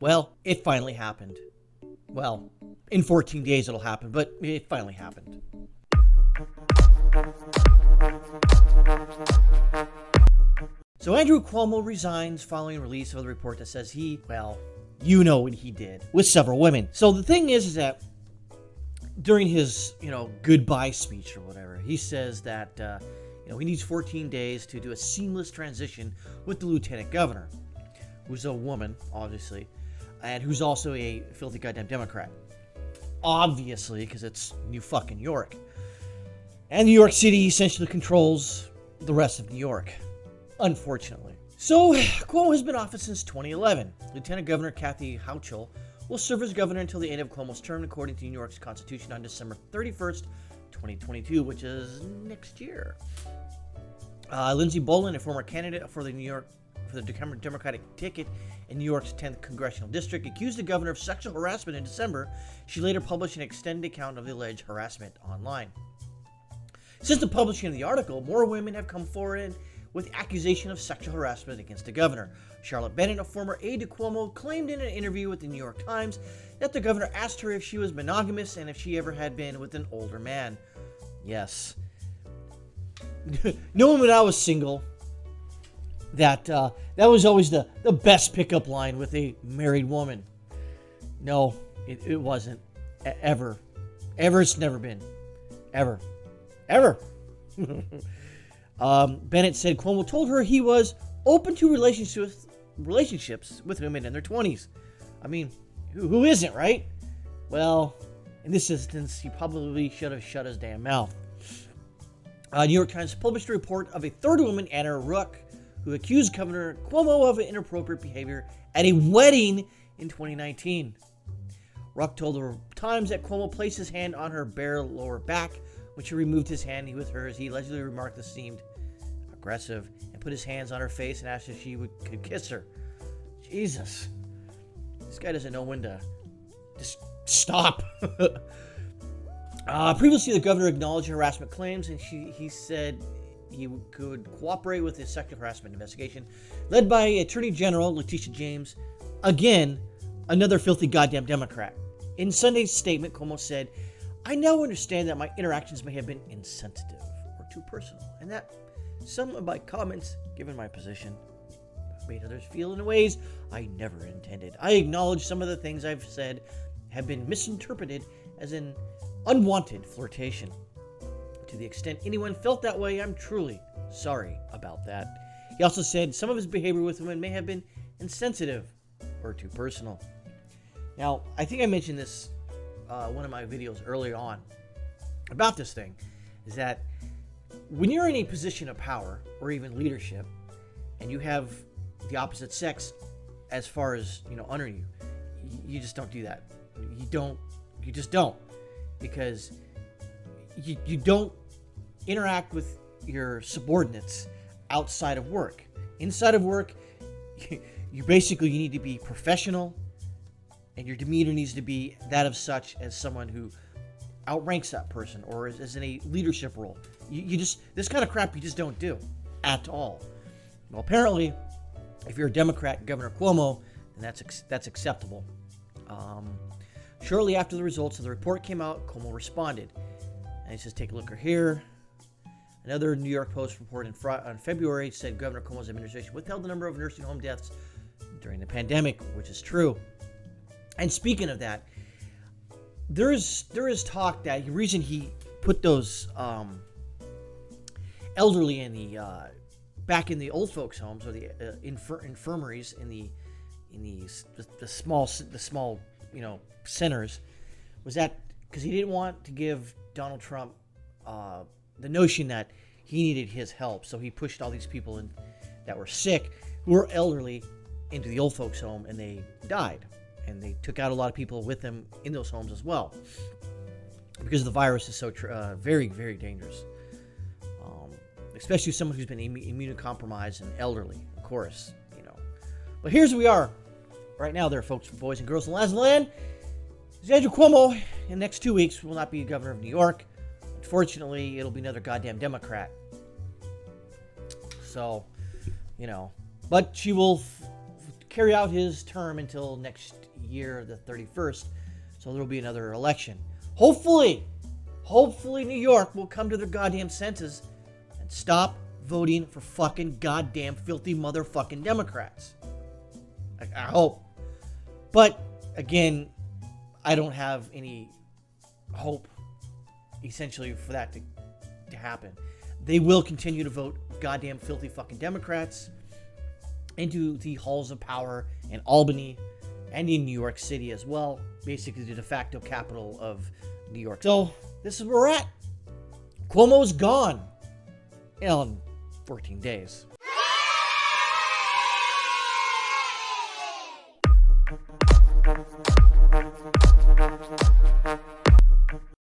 Well, it finally happened. Well, in 14 days it'll happen, but it finally happened. So Andrew Cuomo resigns following release of the report that says he, well, you know what he did with several women. So the thing is that during his, goodbye speech or whatever, he says that, he needs 14 days to do a seamless transition with the lieutenant governor, who's a woman, obviously, and who's also a filthy goddamn Democrat. Obviously, because it's New fucking York. And New York City essentially controls the rest of New York, unfortunately. So, Cuomo has been in office since 2011. Lieutenant Governor Kathy Hochul will serve as governor until the end of Cuomo's term, according to New York's Constitution, on December 31st, 2022, which is next year. Lindsey Bolin, a former candidate for the Democratic ticket in New York's 10th congressional district, accused the governor of sexual harassment in December. She later published an extended account of the alleged harassment online. Since the publishing of the article, more women have come forward with accusation of sexual harassment against the governor. Charlotte Bennett, a former aide to Cuomo, claimed in an interview with the New York Times that the governor asked her if she was monogamous and if she ever had been with an older man. Yes. Knowing when I was single, that was always the best pickup line with a married woman. No, it wasn't. Ever. It's never been. Ever. Bennett said Cuomo told her he was open to relationships with women in their 20s. I mean, who isn't, right? Well, in this instance, he probably should have shut his damn mouth. New York Times published a report of a third woman, Anna Ruck, who accused Governor Cuomo of inappropriate behavior at a wedding in 2019. Ruck told the Times that Cuomo placed his hand on her bare lower back when she removed his hand with hers. He allegedly remarked this seemed aggressive and put his hands on her face and asked if she could kiss her. Jesus. This guy doesn't know when to just stop. Previously, the governor acknowledged harassment claims, and he said he could cooperate with the sexual harassment investigation led by Attorney General Letitia James. Again, another filthy goddamn Democrat. In Sunday's statement, Cuomo said, "I now understand that my interactions may have been insensitive or too personal, and that some of my comments, given my position, have made others feel in ways I never intended. I acknowledge some of the things I've said have been misinterpreted as an unwanted flirtation. To the extent anyone felt that way, I'm truly sorry about that." He also said some of his behavior with women may have been insensitive or too personal. Now, I think I mentioned this one of my videos earlier on about this thing, is that when you're in a position of power or even leadership and you have the opposite sex as far as under you, you just don't do that. You just don't, because you don't interact with your subordinates outside of work. Inside of work, you need to be professional, and your demeanor needs to be that of such as someone who outranks that person or is in a leadership role. This kind of crap you just don't do at all. Well, apparently, if you're a Democrat, Governor Cuomo, then that's acceptable. Shortly after the results of the report came out, Cuomo responded. And he says, take a look here. Another New York Post report on February said Governor Cuomo's administration withheld the number of nursing home deaths during the pandemic, which is true. And speaking of that, there is talk that the reason he put those elderly in the back in the old folks' homes or the infirmaries in the small centers was that because he didn't want to give Donald Trump the notion that he needed his help, so he pushed all these people in that were sick, who were elderly, into the old folks' home, and they died. And they took out a lot of people with them in those homes as well, because the virus is so very, very dangerous, especially someone who's been immunocompromised and elderly, of course, But here's where we are right now there, folks, boys and girls in the land. Andrew Cuomo, in the next 2 weeks, will not be governor of New York. Unfortunately, it'll be another goddamn Democrat. So, but she will carry out his term until next year, the 31st. So there will be another election. Hopefully New York will come to their goddamn senses and stop voting for fucking goddamn filthy motherfucking Democrats. I hope. But again, I don't have any hope essentially for that to happen. They will continue to vote goddamn filthy fucking Democrats into the halls of power in Albany and in New York City as well, basically the de facto capital of New York. So this is where we're at. Cuomo's gone in 14 days.